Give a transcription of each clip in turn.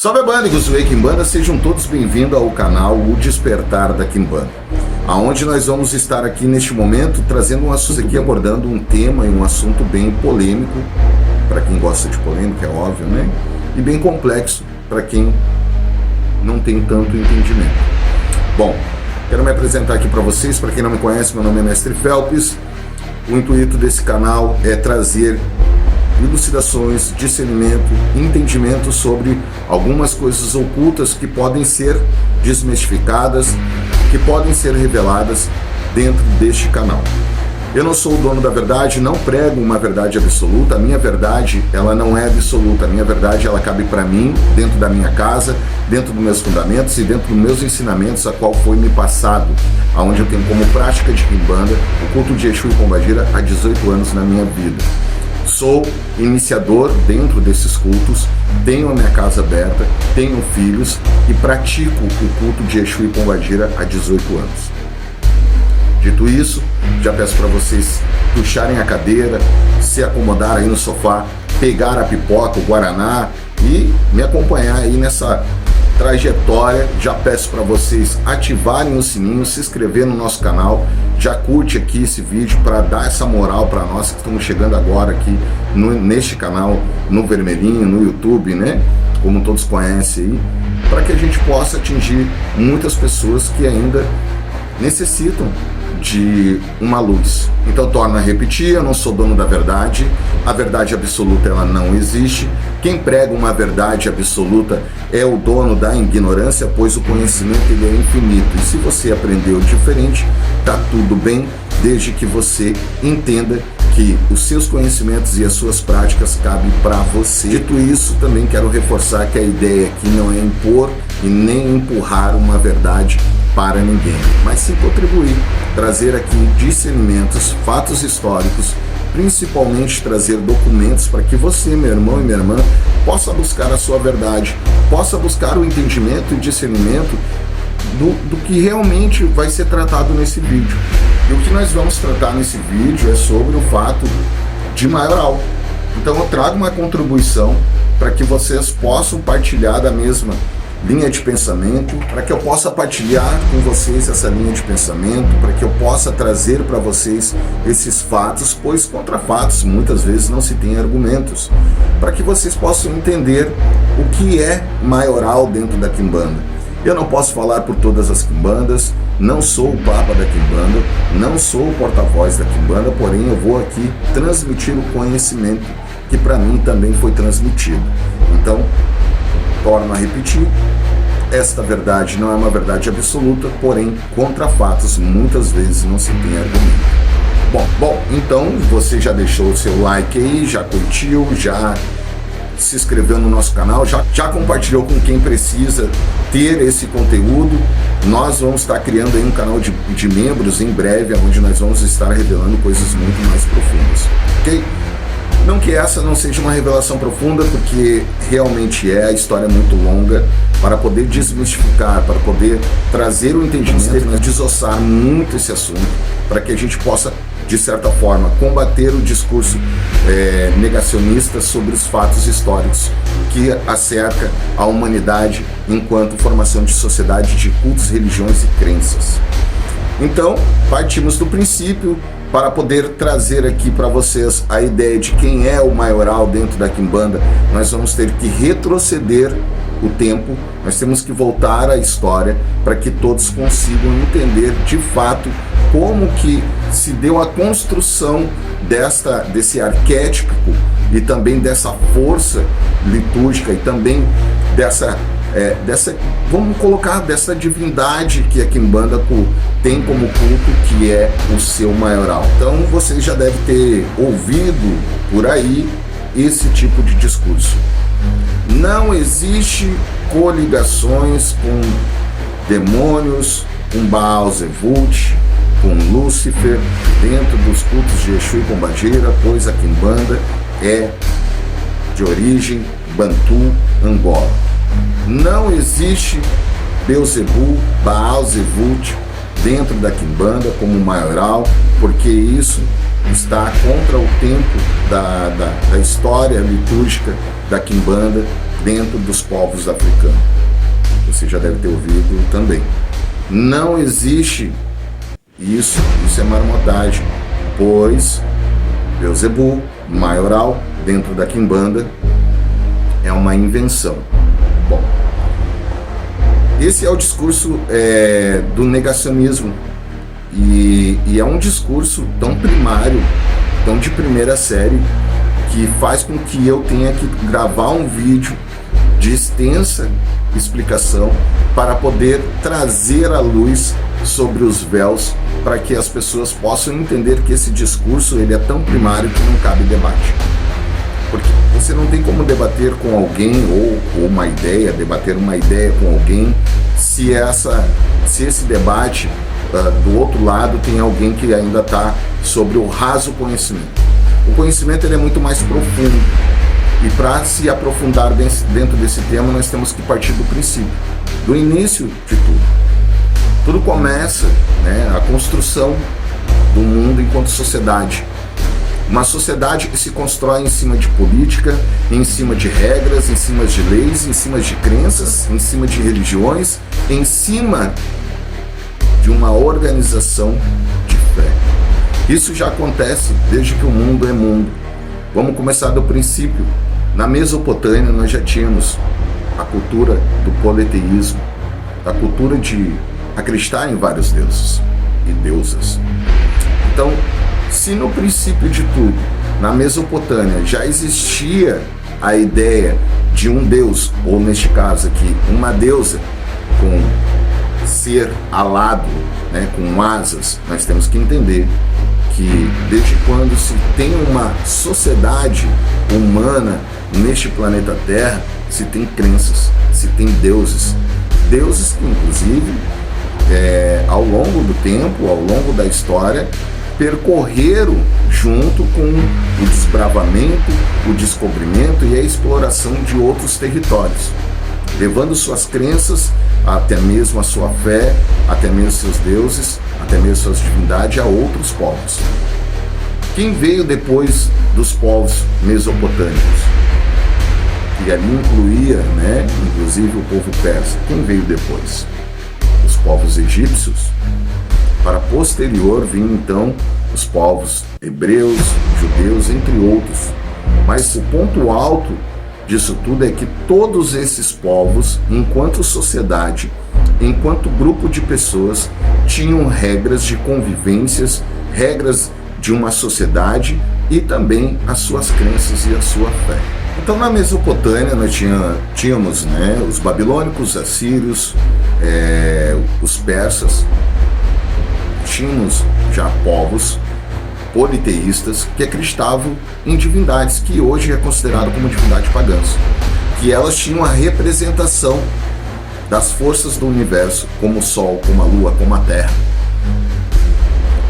Salve bandicos do Quimbanda, sejam todos bem-vindos ao canal O Despertar da Quimbanda, aonde nós vamos estar aqui neste momento trazendo um assunto aqui, abordando um tema e um assunto bem polêmico, para quem gosta de polêmica, é óbvio, né? E bem complexo para quem não tem tanto entendimento. Bom, quero me apresentar aqui para vocês. Para quem não me conhece, meu nome é Mestre Felps. O intuito desse canal é trazer elucidações, discernimento, entendimento sobre algumas coisas ocultas que podem ser desmistificadas, que podem ser reveladas dentro deste canal. Eu não sou o dono da verdade, não prego uma verdade absoluta. A minha verdade, ela não é absoluta. A minha verdade, ela cabe para mim, dentro da minha casa, dentro dos meus fundamentos e dentro dos meus ensinamentos, a qual foi me passado, aonde eu tenho como prática de Quimbanda o culto de Exu e Pombagira há 18 anos na minha vida. Sou iniciador dentro desses cultos, tenho a minha casa aberta, tenho filhos e pratico o culto de Exu e Pombagira há 18 anos. Dito isso, já peço para vocês puxarem a cadeira, se acomodar aí no sofá, pegar a pipoca, o guaraná e me acompanhar aí nessa trajetória. Já peço para vocês ativarem o sininho, se inscrever no nosso canal, já curte aqui esse vídeo para dar essa moral para nós que estamos chegando agora aqui neste canal, no Vermelhinho, no YouTube, né? Como todos conhecem aí, para que a gente possa atingir muitas pessoas que ainda necessitam de uma luz. Então, torno a repetir, eu não sou dono da verdade, a verdade absoluta ela não existe. Quem prega uma verdade absoluta é o dono da ignorância, pois o conhecimento ele é infinito. E se você aprendeu diferente, tá tudo bem, desde que você entenda que os seus conhecimentos e as suas práticas cabem para você. Dito isso, também quero reforçar que a ideia aqui não é impor e nem empurrar uma verdade para ninguém, mas sim contribuir, trazer aqui discernimentos, fatos históricos, principalmente trazer documentos para que você, meu irmão e minha irmã, possa buscar a sua verdade, possa buscar o entendimento e discernimento do que realmente vai ser tratado nesse vídeo. E o que nós vamos tratar nesse vídeo é sobre o fato de maioral. Então eu trago uma contribuição para que vocês possam partilhar da mesma linha de pensamento, para que eu possa partilhar com vocês essa linha de pensamento, para que eu possa trazer para vocês esses fatos, pois contra fatos muitas vezes não se tem argumentos, para que vocês possam entender o que é maioral dentro da Quimbanda. Eu não posso falar por todas as Quimbandas, não sou o Papa da Quimbanda, não sou o porta-voz da Quimbanda, porém eu vou aqui transmitir o conhecimento que para mim também foi transmitido. Então, torno a repetir, esta verdade não é uma verdade absoluta, porém, contra fatos muitas vezes não se tem argumento. Bom, então você já deixou o seu like aí, já curtiu, já se inscreveu no nosso canal, já compartilhou com quem precisa ter esse conteúdo. Nós vamos estar criando aí um canal de membros em breve, onde nós vamos estar revelando coisas muito mais profundas, ok? Não que essa não seja uma revelação profunda, porque realmente a história é muito longa. Para poder desmistificar, para poder trazer o entendimento, desossar muito esse assunto, para que a gente possa, de certa forma, combater o discurso negacionista sobre os fatos históricos que acerca a humanidade enquanto formação de sociedade, de cultos, religiões e crenças. Então, partimos do princípio para poder trazer aqui para vocês a ideia de quem é o maioral dentro da Quimbanda. Nós vamos ter que retroceder o tempo, nós temos que voltar à história para que todos consigam entender de fato como que se deu a construção desse arquétipo e também dessa força litúrgica e também dessa vamos colocar, dessa divindade que a Quimbanda tem como culto, que é o seu maioral. Então vocês já devem ter ouvido por aí esse tipo de discurso. Não existe coligações com demônios, com Baal Zevult, com Lúcifer dentro dos cultos de Exu e Pombagira, pois a Quimbanda é de origem Bantu, Angola. Não existe Beelzebul, Baal Zevult dentro da Quimbanda como maioral, porque isso está contra o tempo da história litúrgica da Quimbanda, dentro dos povos africanos. Você já deve ter ouvido também. Não existe isso é marmotagem, pois Beelzebub, maioral, dentro da Quimbanda, é uma invenção. Bom, esse é o discurso do negacionismo, e é um discurso tão primário, tão de primeira série, que faz com que eu tenha que gravar um vídeo de extensa explicação para poder trazer à luz sobre os véus, para que as pessoas possam entender que esse discurso ele é tão primário que não cabe debate. Porque você não tem como debater com alguém ou uma ideia, debater uma ideia com alguém, se esse debate do outro lado tem alguém que ainda está sobre o raso conhecimento. O conhecimento ele é muito mais profundo, e para se aprofundar dentro desse tema nós temos que partir do princípio, do início de tudo. Tudo começa, a construção do mundo enquanto sociedade. Uma sociedade que se constrói em cima de política, em cima de regras, em cima de leis, em cima de crenças, em cima de religiões, em cima de uma organização de fé. Isso já acontece desde que o mundo é mundo. Vamos começar do princípio. Na Mesopotâmia nós já tínhamos a cultura do politeísmo, a cultura de acreditar em vários deuses e deusas. Então, se no princípio de tudo, na Mesopotâmia, já existia a ideia de um deus, ou neste caso aqui, uma deusa com ser alado, com asas, nós temos que entender que desde quando se tem uma sociedade humana neste planeta Terra, se tem crenças, se tem deuses que inclusive ao longo do tempo, ao longo da história, percorreram junto com o desbravamento, o descobrimento e a exploração de outros territórios, levando suas crenças, até mesmo a sua fé, até mesmo seus deuses, até mesmo suas divindades a outros povos. Quem veio depois dos povos mesopotâmicos? E ali incluía, inclusive o povo persa. Quem veio depois? Os povos egípcios. Para posterior vinham então os povos hebreus, judeus, entre outros. Mas o ponto alto disso tudo é que todos esses povos, enquanto sociedade, enquanto grupo de pessoas, tinham regras de convivências, regras de uma sociedade e também as suas crenças e a sua fé. Então na Mesopotâmia nós tínhamos os babilônicos, os assírios, os persas. Tínhamos já povos politeístas que acreditavam em divindades que hoje é considerado como divindades pagãs, que elas tinham a representação das forças do universo, como o Sol, como a Lua, como a Terra.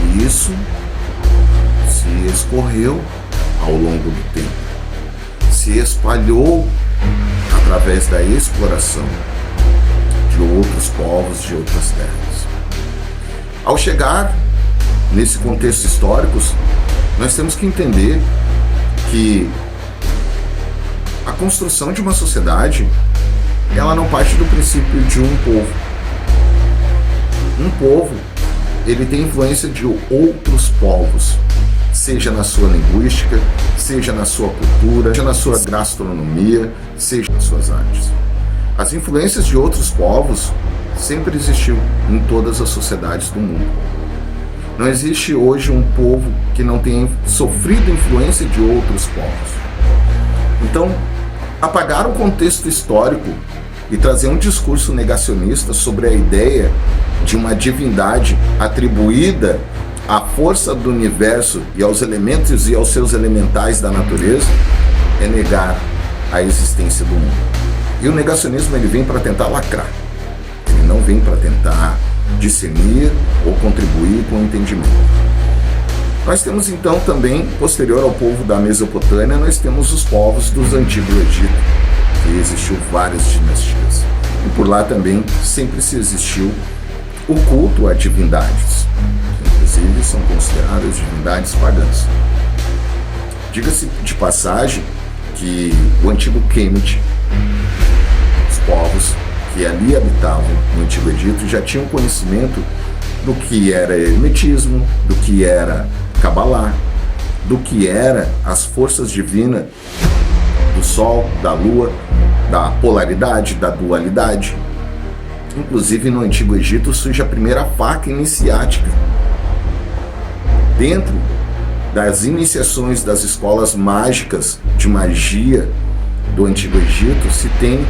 E isso se escorreu ao longo do tempo, se espalhou através da exploração de outros povos, de outras terras. Ao chegar nesse contexto histórico, nós temos que entender que a construção de uma sociedade, ela não parte do princípio de um povo. Um povo, ele tem influência de outros povos, seja na sua linguística, seja na sua cultura, seja na sua gastronomia, seja nas suas artes. As influências de outros povos sempre existiu em todas as sociedades do mundo. Não existe hoje um povo que não tenha sofrido influência de outros povos. Então, apagar o contexto histórico e trazer um discurso negacionista sobre a ideia de uma divindade atribuída à força do universo e aos elementos e aos seus elementais da natureza é negar a existência do mundo. E o negacionismo ele vem para tentar lacrar. Ele não vem para tentar discernir ou contribuir com o entendimento. Nós temos então também, posterior ao povo da Mesopotâmia, nós temos os povos dos antigos Egito, que existiu várias dinastias. E por lá também sempre se existiu o culto a divindades, que inclusive são consideradas divindades pagãs. Diga-se de passagem que o antigo Kemet que ali habitavam no Antigo Egito já tinham conhecimento do que era hermetismo, do que era Cabalá, do que era as forças divinas do Sol, da Lua, da polaridade, da dualidade. Inclusive no Antigo Egito surge a primeira faca iniciática. Dentro das iniciações das escolas mágicas de magia do Antigo Egito se tem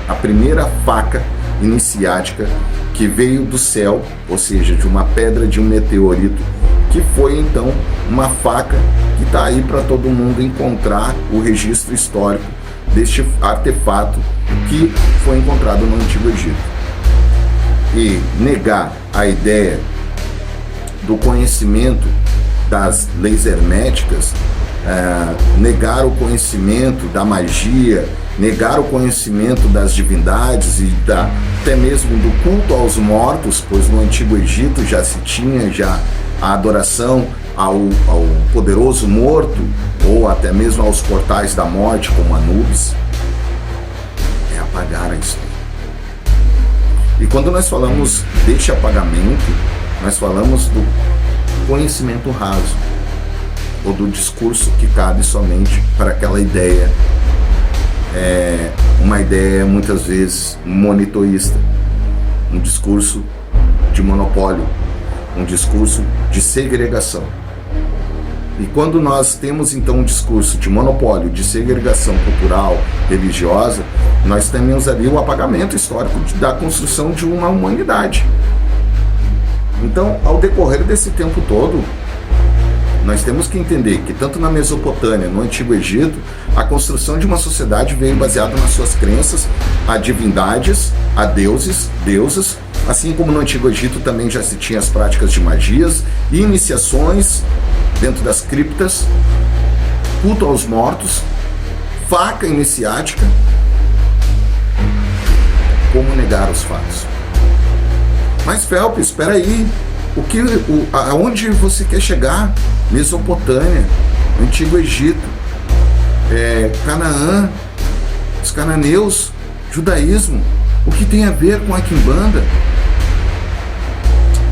a primeira faca iniciática que veio do céu, ou seja, de uma pedra de um meteorito, que foi então uma faca que está aí para todo mundo encontrar o registro histórico deste artefato que foi encontrado no Antigo Egito. E negar a ideia do conhecimento das leis herméticas, negar o conhecimento da magia, negar o conhecimento das divindades e até mesmo do culto aos mortos, pois no Antigo Egito já se tinha a adoração ao poderoso morto, ou até mesmo aos portais da morte, como Anubis, é apagar a história. E quando nós falamos deste apagamento, nós falamos do conhecimento raso, ou do discurso que cabe somente para aquela ideia, uma ideia muitas vezes monitorista, um discurso de monopólio, um discurso de segregação. E quando nós temos então um discurso de monopólio, de segregação cultural, religiosa, nós temos ali o apagamento histórico da construção de uma humanidade. Então, ao decorrer desse tempo todo, nós temos que entender que tanto na Mesopotâmia, no Antigo Egito, a construção de uma sociedade veio baseada nas suas crenças a divindades, a deuses, deusas, assim como no Antigo Egito também já se tinha as práticas de magias, iniciações dentro das criptas, culto aos mortos, faca iniciática. Como negar os fatos? Mas Phelps, espera aí, aonde você quer chegar? Mesopotâmia, Antigo Egito, Canaã, os cananeus, judaísmo, o que tem a ver com a Quimbanda?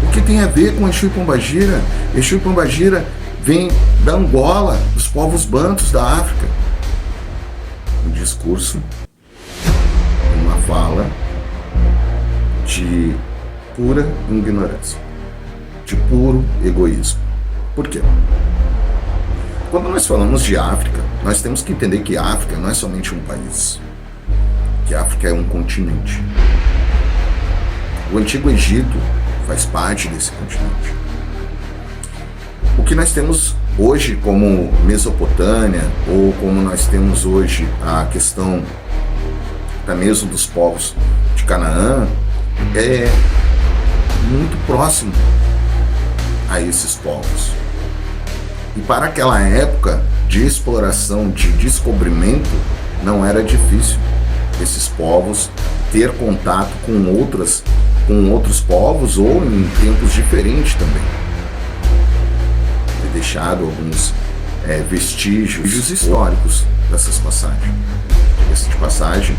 O que tem a ver com Exu e Pombagira? Exu e Pombagira vem da Angola, dos povos bantus da África. Um discurso, uma fala de pura ignorância, de puro egoísmo. Por quê? Quando nós falamos de África, nós temos que entender que a África não é somente um país, que a África é um continente. O Antigo Egito faz parte desse continente. O que nós temos hoje como Mesopotâmia, ou como nós temos hoje a questão até mesmo dos povos de Canaã, é muito próximo a esses povos. E para aquela época de exploração, de descobrimento, não era difícil esses povos ter contato com outros povos, ou em tempos diferentes também. Ter deixado alguns vestígios históricos dessas passagens. De passagem,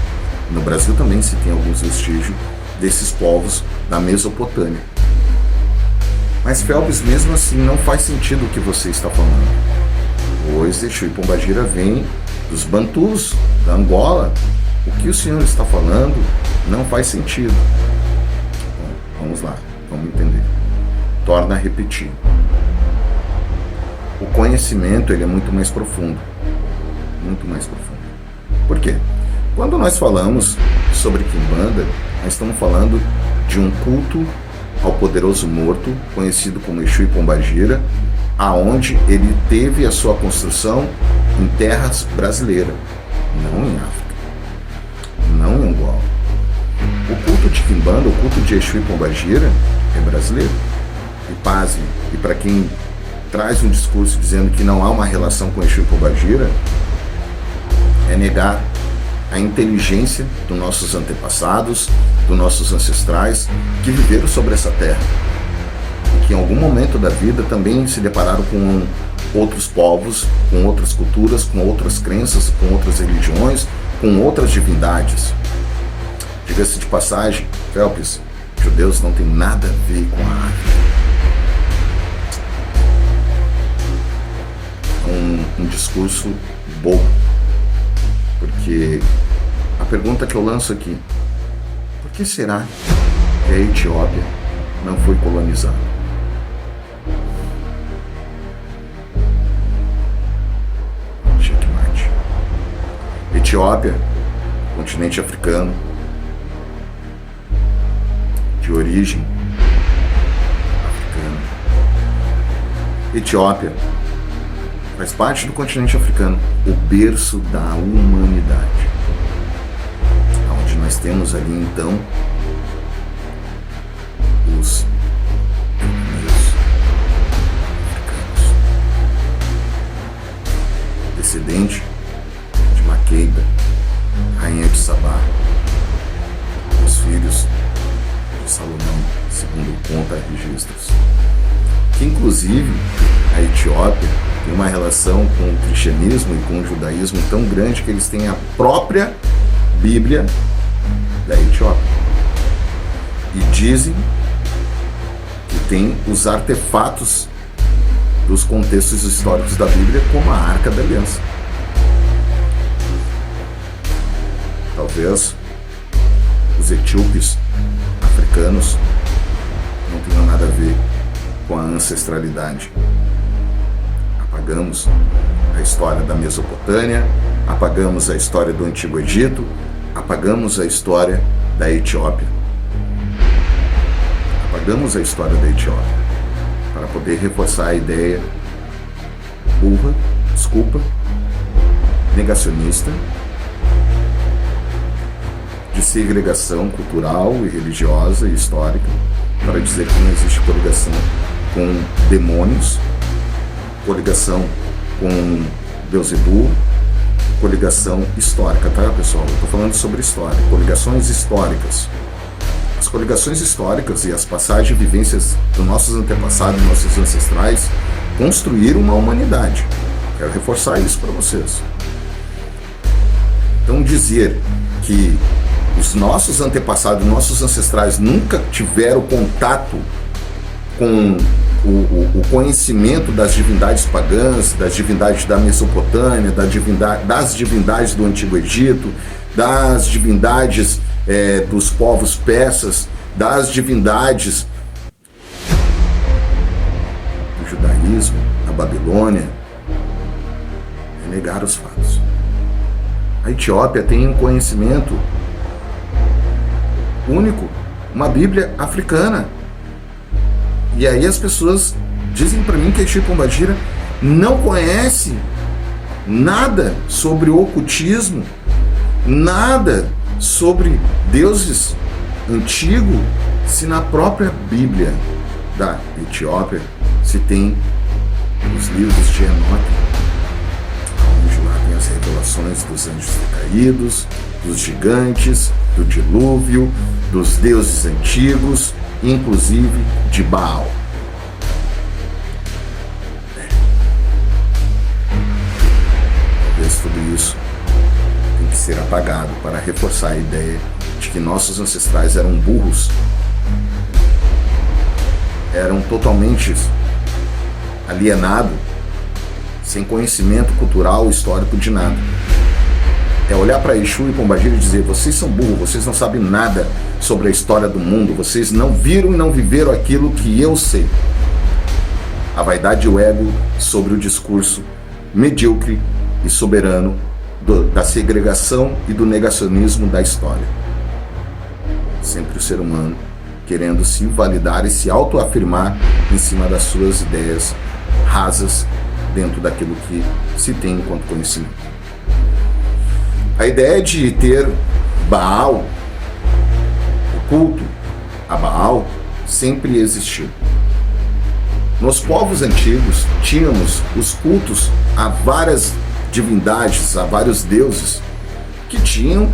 no Brasil também se tem alguns vestígios desses povos da Mesopotâmia. Mas Phelps, mesmo assim, não faz sentido o que você está falando. Pois Exu e Pombagira vem dos Bantus, da Angola. O que o senhor está falando não faz sentido. Bom, vamos lá, vamos entender. Torna a repetir. O conhecimento, ele é muito mais profundo. Muito mais profundo. Por quê? Quando nós falamos sobre Quimbanda, nós estamos falando de um culto ao poderoso morto, conhecido como Exu e Pombagira, aonde ele teve a sua construção em terras brasileiras, não em África, não em Angola. O culto de Quimbanda, o culto de Exu e Pombagira é brasileiro. E pasme, e para quem traz um discurso dizendo que não há uma relação com Exu e Pombagira, é negar a inteligência dos nossos antepassados, dos nossos ancestrais que viveram sobre essa terra e que em algum momento da vida também se depararam com outros povos, com outras culturas, com outras crenças, com outras religiões, com outras divindades. diga-se de passagem, Phelps, judeus não tem nada a ver com a África. Um discurso bobo. Porque a pergunta que eu lanço aqui, por que será que a Etiópia não foi colonizada? Checkmate. Etiópia, continente africano, de origem africana. Etiópia faz parte do continente africano, o berço da humanidade. Onde nós temos ali então os europeus africanos, descendente de Maqueda, rainha de Sabá, os filhos de Salomão, segundo conta registros. Que inclusive a Etiópia tem uma relação com o cristianismo e com o judaísmo tão grande que eles têm a própria Bíblia da Etiópia. E dizem que tem os artefatos dos contextos históricos da Bíblia, como a Arca da Aliança. Talvez os etíopes africanos não tenham nada a ver com a ancestralidade. Apagamos a história da Mesopotâmia, apagamos a história do Antigo Egito, apagamos a história da Etiópia. Apagamos a história da Etiópia para poder reforçar a ideia burra, negacionista, de segregação cultural e religiosa e histórica, para dizer que não existe coligação com demônios, coligação com Beuzebu, coligação histórica, tá, pessoal? Eu estou falando sobre história, coligações históricas. As coligações históricas e as passagens e vivências dos nossos antepassados, nossos ancestrais, construíram uma humanidade. Quero reforçar isso para vocês. Então, dizer que os nossos antepassados, nossos ancestrais nunca tiveram contato com o conhecimento das divindades pagãs, das divindades da Mesopotâmia, das divindades do Antigo Egito, das divindades dos povos persas, das divindades do judaísmo, da Babilônia, é negar os fatos. A Etiópia tem um conhecimento único, uma Bíblia africana. E aí as pessoas dizem para mim que a Exu Pombagira não conhece nada sobre o ocultismo, nada sobre deuses antigos, se na própria Bíblia da Etiópia se tem os livros de Enoque, onde lá tem as revelações dos anjos caídos, dos gigantes, do dilúvio, dos deuses antigos, inclusive de Baal. Talvez tudo isso tem que ser apagado para reforçar a ideia de que nossos ancestrais eram burros, eram totalmente alienados, sem conhecimento cultural, histórico de nada. É olhar para Exu e Pombagira e dizer: vocês são burros, vocês não sabem nada sobre a história do mundo, vocês não viram e não viveram aquilo que eu sei. A vaidade e o ego sobre o discurso medíocre e soberano da segregação e do negacionismo da história. Sempre o ser humano querendo se validar e se autoafirmar em cima das suas ideias rasas dentro daquilo que se tem enquanto conhecimento. A ideia de ter Baal, o culto a Baal, sempre existiu. Nos povos antigos, tínhamos os cultos a várias divindades, a vários deuses, que tinham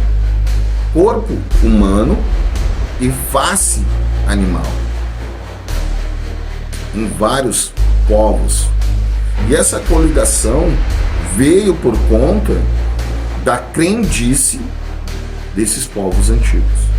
corpo humano e face animal. Em vários povos. E essa coligação veio por conta da crendice desses povos antigos.